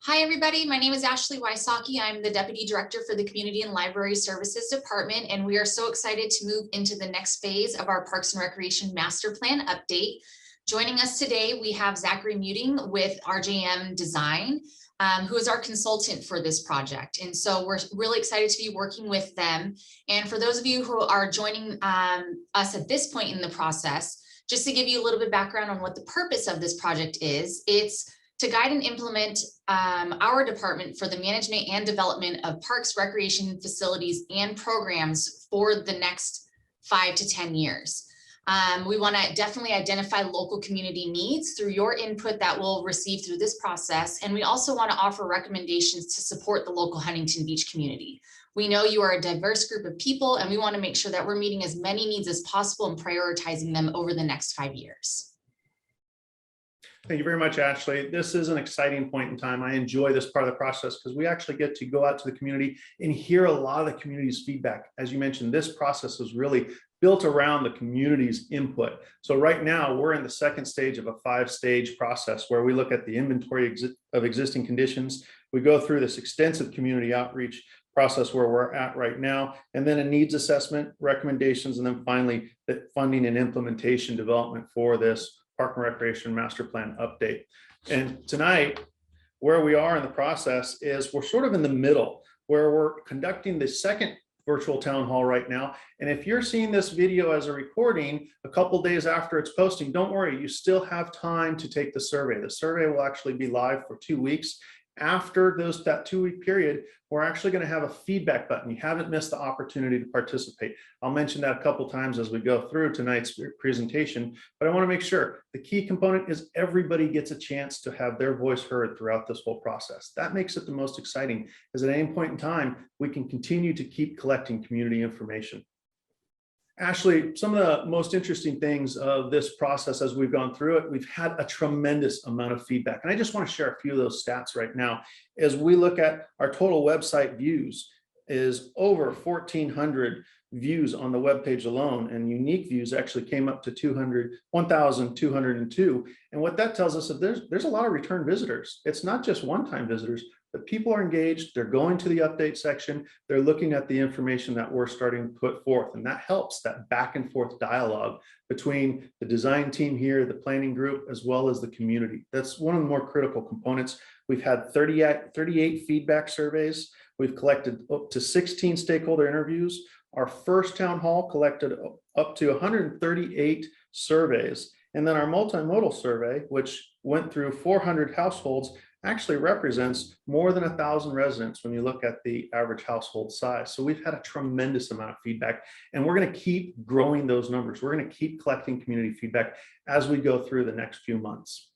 Hi, everybody. My name is Ashley Wysocki. I'm the Deputy Director for the Community and Library Services Department, and we are so excited to move into the next phase of our Parks and Recreation Master Plan update. Joining us today, we have Zachary Muting with RJM Design, who is our consultant for this project. And so we're really excited to be working with them. And for those of you who are joining us at this point in the process, just to give you a little bit of background on what the purpose of this project is, it's to guide and implement our department for the management and development of parks, recreation facilities, and programs for the next 5 to 10 years. We want to definitely identify local community needs through your input that we'll receive through this process. And we also want to offer recommendations to support the local Huntington Beach community. We know you are a diverse group of people, and we want to make sure that we're meeting as many needs as possible and prioritizing them over the next 5 years. Thank you very much, Ashley. This is an exciting point in time. I enjoy this part of the process because we actually get to go out to the community and hear a lot of the community's feedback. As you mentioned, this process is really built around the community's input. So right now we're in the second stage of a 5-stage process where we look at the inventory of existing conditions. We go through this extensive community outreach process where we're at right now, and then a needs assessment, recommendations, and then finally the funding and implementation development for this Park and Recreation Master Plan update. And tonight, where we are in the process is we're sort of in the middle, where we're conducting the second virtual town hall right now. And if you're seeing this video as a recording a couple days after it's posting, don't worry, you still have time to take the survey. The survey will actually be live for 2 weeks. After that 2-week period, we're actually going to have a feedback button. You haven't missed the opportunity to participate. I'll mention that a couple times as we go through tonight's presentation, but I want to make sure the key component is everybody gets a chance to have their voice heard throughout this whole process. That makes it the most exciting, as at any point in time, we can continue to keep collecting community information. Ashley, some of the most interesting things of this process as we've gone through it, we've had a tremendous amount of feedback. And I just want to share a few of those stats right now. As we look at our total website views is over 1,400 views on the webpage alone, and unique views actually came up to 1,202. And what that tells us is there's a lot of return visitors. It's not just one-time visitors, but people are engaged. They're going to the update section. They're looking at the information that we're starting to put forth. And that helps that back and forth dialogue between the design team here, the planning group, as well as the community. That's one of the more critical components. We've had 38 feedback surveys. We've collected up to 16 stakeholder interviews. Our first town hall collected up to 138 surveys. And then our multimodal survey, which went through 400 households, actually represents more than 1,000 residents when you look at the average household size. So we've had a tremendous amount of feedback, and we're going to keep growing those numbers. We're going to keep collecting community feedback as we go through the next few months.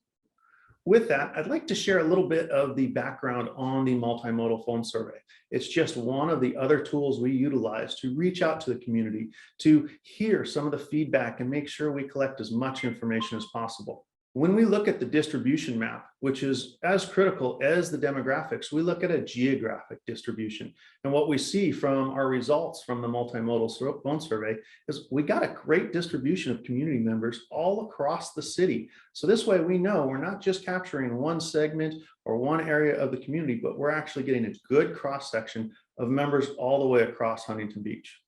With that, I'd like to share a little bit of the background on the multimodal phone survey. It's just one of the other tools we utilize to reach out to the community, to hear some of the feedback and make sure we collect as much information as possible. When we look at the distribution map, which is as critical as the demographics, we look at a geographic distribution. And what we see from our results from the multimodal phone survey is we got a great distribution of community members all across the city. So this way we know we're not just capturing one segment or one area of the community, but we're actually getting a good cross-section of members all the way across Huntington Beach.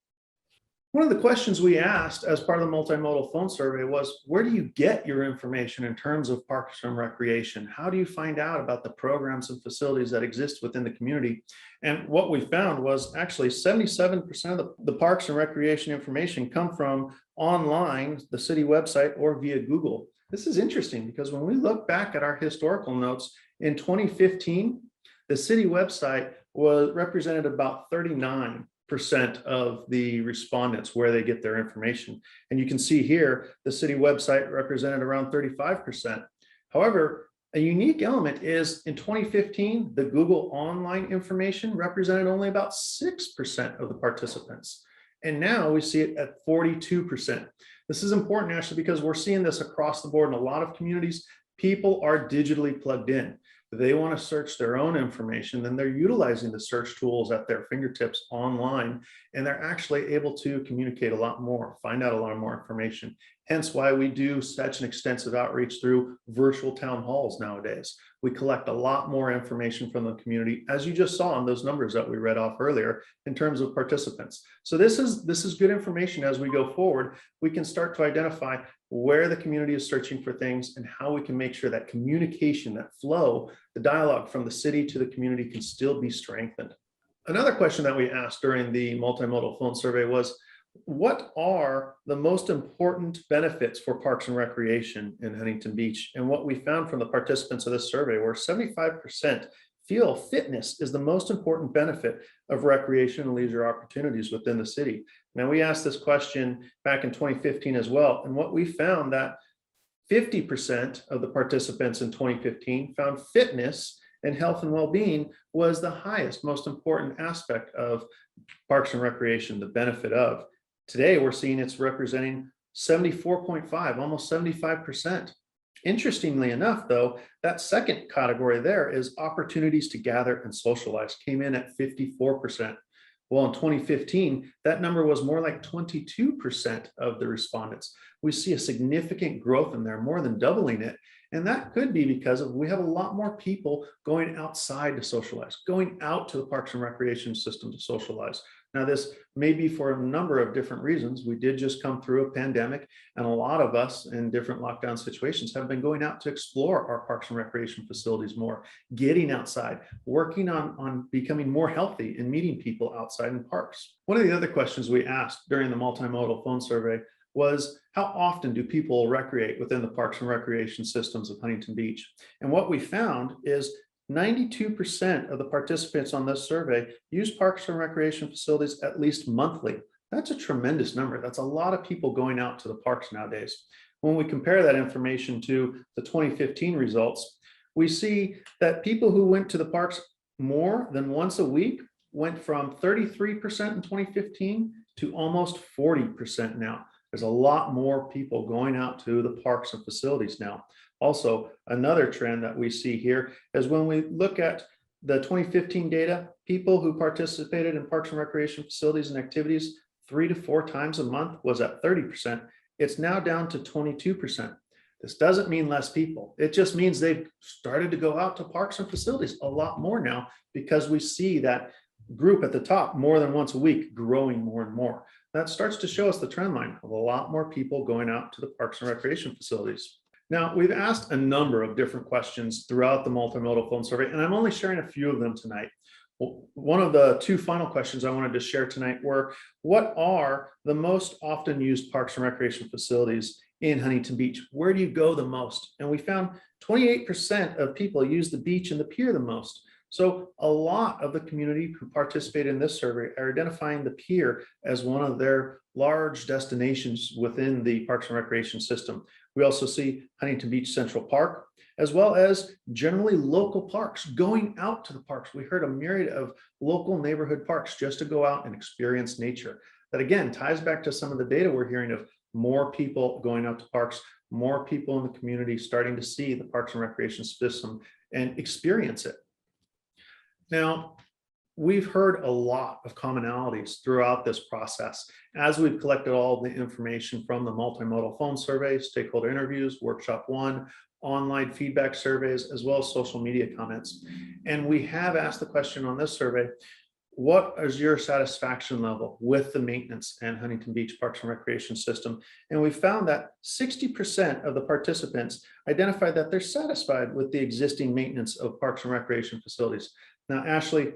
One of the questions we asked as part of the multimodal phone survey was, where do you get your information in terms of parks and recreation? How do you find out about the programs and facilities that exist within the community? And what we found was actually 77% of the parks and recreation information come from online, the city website, or via Google. This is interesting because when we look back at our historical notes in 2015, the city website represented about 39% of the respondents where they get their information. And you can see here, the city website represented around 35%. However, a unique element is in 2015, the Google online information represented only about 6% of the participants. And now we see it at 42%. This is important, Ashley, because we're seeing this across the board in a lot of communities. People are digitally plugged in. They want to search their own information, then they're utilizing the search tools at their fingertips online, and they're actually able to communicate a lot more, find out a lot more information. Hence why we do such an extensive outreach through virtual town halls nowadays. We collect a lot more information from the community, as you just saw in those numbers that we read off earlier in terms of participants. So this is good information as we go forward. We can start to identify where the community is searching for things and how we can make sure that communication, that flow, the dialogue from the city to the community can still be strengthened. Another question that we asked during the multimodal phone survey was, what are the most important benefits for Parks and Recreation in Huntington Beach? And what we found from the participants of this survey were 75% feel fitness is the most important benefit of recreation and leisure opportunities within the city. Now, we asked this question back in 2015 as well, and what we found that 50% of the participants in 2015 found fitness and health and well-being was the highest, most important aspect of Parks and Recreation, the benefit of. Today, we're seeing it's representing 74.5, almost 75%. Interestingly enough, though, that second category there is opportunities to gather and socialize, came in at 54%. Well, in 2015, that number was more like 22% of the respondents. We see a significant growth in there, more than doubling it. And that could be because we have a lot more people going outside to socialize, going out to the Parks and Recreation system to socialize. Now, this may be for a number of different reasons. We did just come through a pandemic, and a lot of us in different lockdown situations have been going out to explore our Parks and Recreation facilities more, getting outside, working on becoming more healthy and meeting people outside in parks. One of the other questions we asked during the multimodal phone survey was, how often do people recreate within the Parks and Recreation systems of Huntington Beach? And what we found is 92% of the participants on this survey use Parks and Recreation facilities at least monthly. That's a tremendous number. That's a lot of people going out to the parks nowadays. When we compare that information to the 2015 results, we see that people who went to the parks more than once a week went from 33% in 2015 to almost 40% now. There's a lot more people going out to the parks and facilities now. Also, another trend that we see here is when we look at the 2015 data, people who participated in Parks and Recreation facilities and activities 3 to 4 times a month was at 30%. It's now down to 22%. This doesn't mean less people. It just means they've started to go out to parks and facilities a lot more now, because we see that group at the top more than once a week growing more and more. That starts to show us the trend line of a lot more people going out to the Parks and Recreation facilities. Now, we've asked a number of different questions throughout the multimodal phone survey, and I'm only sharing a few of them tonight. One of the 2 final questions I wanted to share tonight were, what are the most often used Parks and Recreation facilities in Huntington Beach? Where do you go the most? And we found 28% of people use the beach and the pier the most. So a lot of the community who participate in this survey are identifying the pier as one of their large destinations within the Parks and Recreation system. We also see Huntington Beach Central Park, as well as generally local parks, going out to the parks. We heard a myriad of local neighborhood parks just to go out and experience nature. That again ties back to some of the data we're hearing of more people going out to parks, more people in the community starting to see the Parks and Recreation system and experience it. Now, we've heard a lot of commonalities throughout this process as we've collected all the information from the multimodal phone survey, stakeholder interviews, workshop 1, online feedback surveys, as well as social media comments. And we have asked the question on this survey, what is your satisfaction level with the maintenance and Huntington Beach Parks and Recreation system? And we found that 60% of the participants identified that they're satisfied with the existing maintenance of Parks and Recreation facilities. Now, Ashley,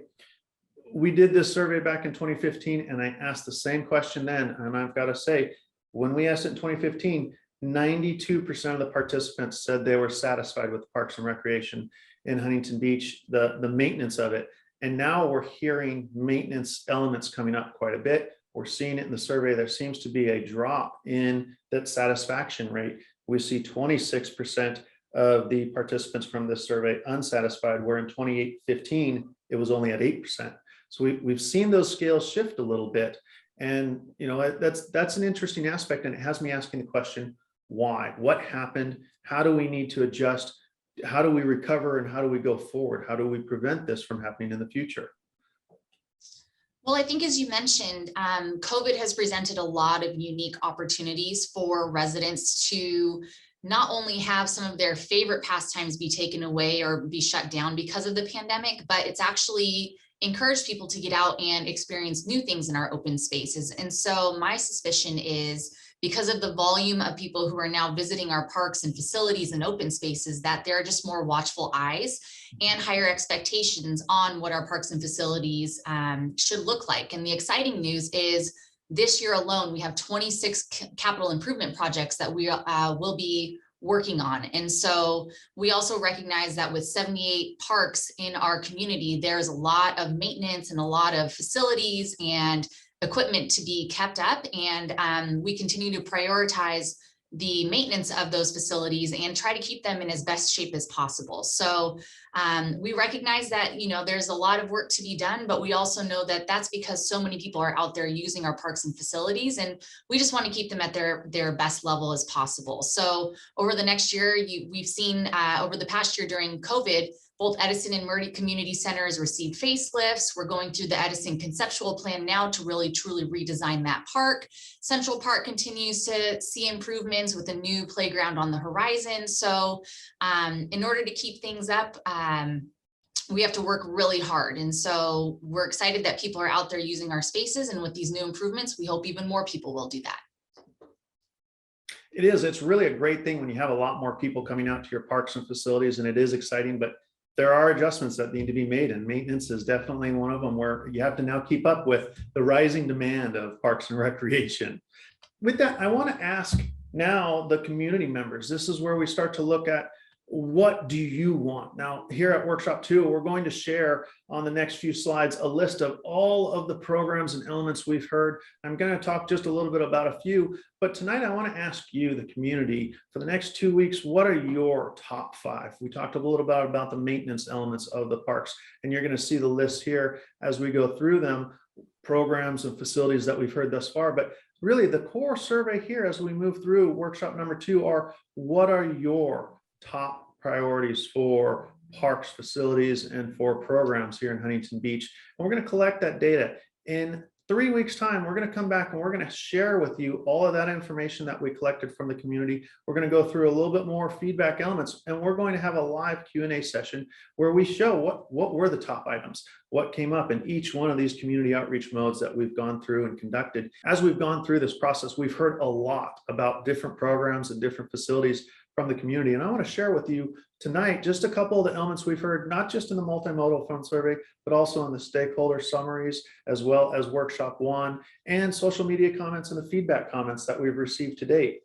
we did this survey back in 2015, and I asked the same question then. And I've got to say, when we asked it in 2015, 92% of the participants said they were satisfied with Parks and Recreation in Huntington Beach, the maintenance of it. And now we're hearing maintenance elements coming up quite a bit. We're seeing it in the survey. There seems to be a drop in that satisfaction rate. We see 26% of the participants from this survey unsatisfied, where in 2015 it was only at 8%. So we've seen those scales shift a little bit, and that's an interesting aspect, and it has me asking the question, why? What happened? How do we need to adjust? How do we recover, and how do we go forward? How do we prevent this from happening in the future? Well, I think as you mentioned, COVID has presented a lot of unique opportunities for residents to not only have some of their favorite pastimes be taken away or be shut down because of the pandemic, but it's actually encouraged people to get out and experience new things in our open spaces. And so my suspicion is because of the volume of people who are now visiting our parks and facilities and open spaces, that there are just more watchful eyes and higher expectations on what our parks and facilities should look like. And the exciting news is this year alone, we have 26 capital improvement projects that we will be working on. And so we also recognize that with 78 parks in our community, there's a lot of maintenance and a lot of facilities and equipment to be kept up. And we continue to prioritize the maintenance of those facilities and try to keep them in as best shape as possible. So we recognize that, there's a lot of work to be done, but we also know that that's because so many people are out there using our parks and facilities, and we just want to keep them at their best level as possible. So over the next year, we've seen over the past year during COVID, both Edison and Murray Community Centers received facelifts. We're going through the Edison conceptual plan now to really truly redesign that park. Central Park continues to see improvements with a new playground on the horizon. So in order to keep things up, we have to work really hard. And so we're excited that people are out there using our spaces. And with these new improvements, we hope even more people will do that. It is. It's really a great thing when you have a lot more people coming out to your parks and facilities, and it is exciting, but there are adjustments that need to be made, and maintenance is definitely one of them, where you have to now keep up with the rising demand of parks and recreation. With that, I want to ask now the community members. This is where we start to look at, what do you want? Now, here at Workshop 2, we're going to share on the next few slides a list of all of the programs and elements we've heard. I'm going to talk just a little bit about a few, but tonight I want to ask you, the community, for the next 2 weeks, what are your top 5? We talked a little bit about the maintenance elements of the parks, and you're going to see the list here as we go through them, programs and facilities that we've heard thus far. But really, the core survey here as we move through workshop number 2 are, what are your top priorities for parks, facilities, and for programs here in Huntington Beach? And we're going to collect that data. In 3 weeks' time, we're going to come back and we're going to share with you all of that information that we collected from the community. We're going to go through a little bit more feedback elements, and we're going to have a live Q&A session where we show what were the top items, what came up in each one of these community outreach modes that we've gone through and conducted. As we've gone through this process, we've heard a lot about different programs and different facilities from the community. And I want to share with you tonight just a couple of the elements we've heard, not just in the multimodal fund survey, but also in the stakeholder summaries, as well as workshop 1 and social media comments and the feedback comments that we've received to date.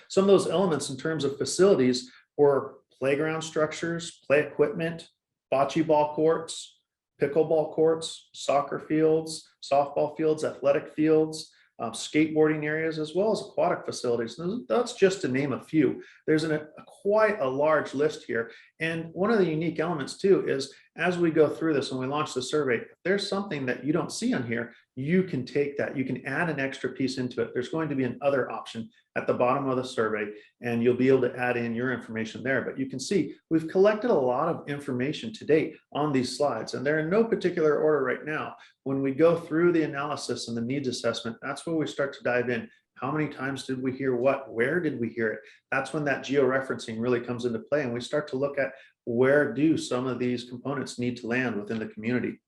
Some of those elements in terms of facilities were playground structures, play equipment, bocce ball courts, pickleball courts, soccer fields, softball fields, athletic fields, skateboarding areas, as well as aquatic facilities. That's just to name a few. There's quite a large list here. And one of the unique elements too is, as we go through this and we launch the survey, if there's something that you don't see on here, you can take that, you can add an extra piece into it. There's going to be an other option at the bottom of the survey, and you'll be able to add in your information there. But you can see we've collected a lot of information to date on these slides, and they're in no particular order right now. When we go through the analysis and the needs assessment, that's where we start to dive in. How many times did we hear what? Where did we hear it? That's when that georeferencing really comes into play, and we start to look at, where do some of these components need to land within the community?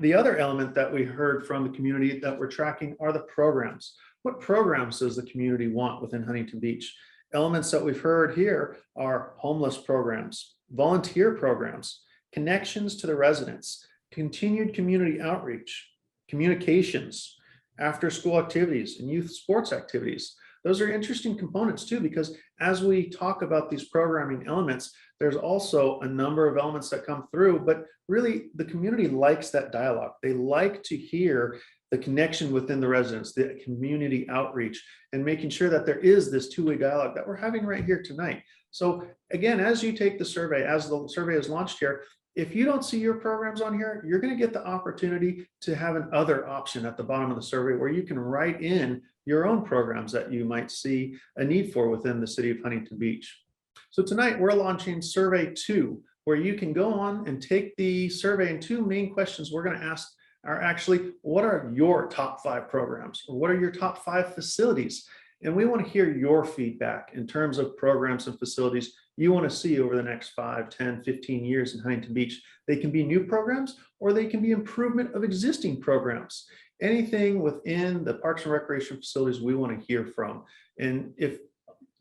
The other element that we heard from the community that we're tracking are the programs. What programs does the community want within Huntington Beach? Elements that we've heard here are homeless programs, volunteer programs, connections to the residents, continued community outreach, communications, after school activities, and youth sports activities. Those are interesting components too, because as we talk about these programming elements, there's also a number of elements that come through, but really the community likes that dialogue. They like to hear the connection within the residents, the community outreach, and making sure that there is this two-way dialogue that we're having right here tonight. So again, as you take the survey, as the survey is launched here, if you don't see your programs on here, you're going to get the opportunity to have an other option at the bottom of the survey where you can write in your own programs that you might see a need for within the city of Huntington Beach. So tonight we're launching survey 2, where you can go on and take the survey, and 2 main questions we're going to ask are actually, what are your top 5 programs? Or what are your top 5 facilities? And we want to hear your feedback in terms of programs and facilities you want to see over the next 5, 10, 15 years in Huntington Beach. They can be new programs, or they can be improvement of existing programs. Anything within the Parks and Recreation facilities we want to hear from. And if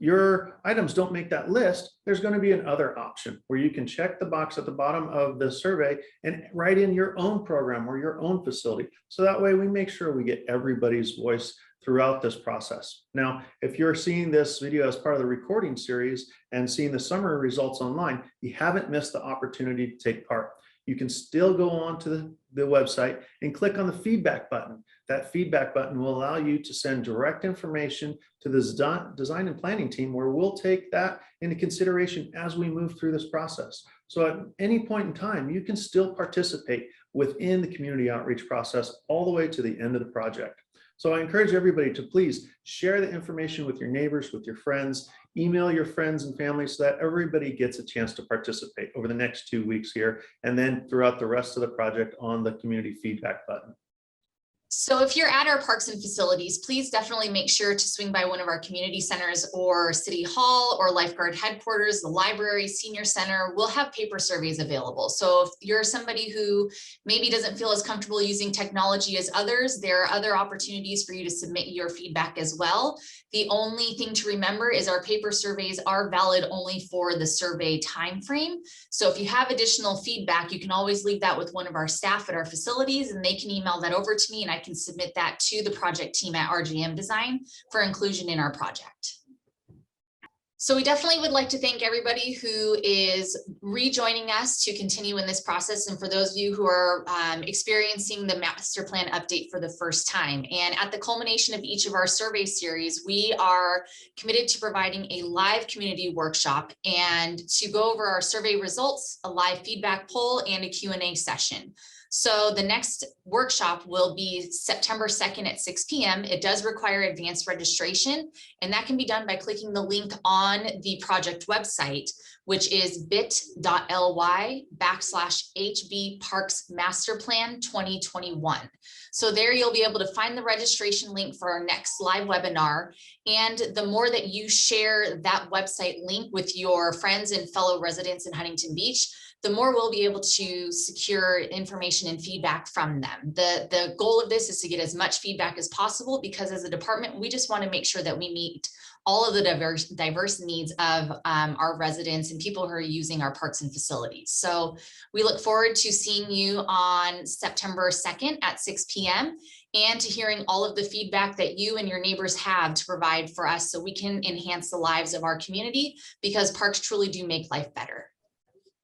your items don't make that list, there's going to be another option where you can check the box at the bottom of the survey and write in your own program or your own facility. So that way we make sure we get everybody's voice throughout this process. Now, if you're seeing this video as part of the recording series and seeing the summary results online, you haven't missed the opportunity to take part. You can still go on to the website and click on the feedback button. That feedback button will allow you to send direct information to the design and planning team, where we'll take that into consideration as we move through this process. So at any point in time, you can still participate within the community outreach process all the way to the end of the project. So I encourage everybody to please share the information with your neighbors, with your friends, email your friends and family, so that everybody gets a chance to participate over the next 2 weeks here, and then throughout the rest of the project on the community feedback button. So if you're at our parks and facilities, please definitely make sure to swing by one of our community centers or city hall or lifeguard headquarters, the library, senior center. We'll have paper surveys available. So if you're somebody who maybe doesn't feel as comfortable using technology as others, there are other opportunities for you to submit your feedback as well. The only thing to remember is our paper surveys are valid only for the survey timeframe. So if you have additional feedback, you can always leave that with one of our staff at our facilities, and they can email that over to me, and I can submit that to the project team at RGM Design for inclusion in our project. So we definitely would like to thank everybody who is rejoining us to continue in this process. And for those of you who are experiencing the master plan update for the first time. And at the culmination of each of our survey series, we are committed to providing a live community workshop and to go over our survey results, a live feedback poll, and a Q&A session. So the next workshop will be September 2nd at 6 p.m. It does require advanced registration, and that can be done by clicking the link on the project website, which is bit.ly/HB Parks Master Plan 2021. So there you'll be able to find the registration link for our next live webinar. And the more that you share that website link with your friends and fellow residents in Huntington Beach, the more we'll be able to secure information and feedback from them. The goal of this is to get as much feedback as possible, because as a department, we just want to make sure that we meet all of the diverse needs of our residents and people who are using our parks and facilities. So we look forward to seeing you on September 2nd at 6 p.m. and to hearing all of the feedback that you and your neighbors have to provide for us, so we can enhance the lives of our community, because parks truly do make life better.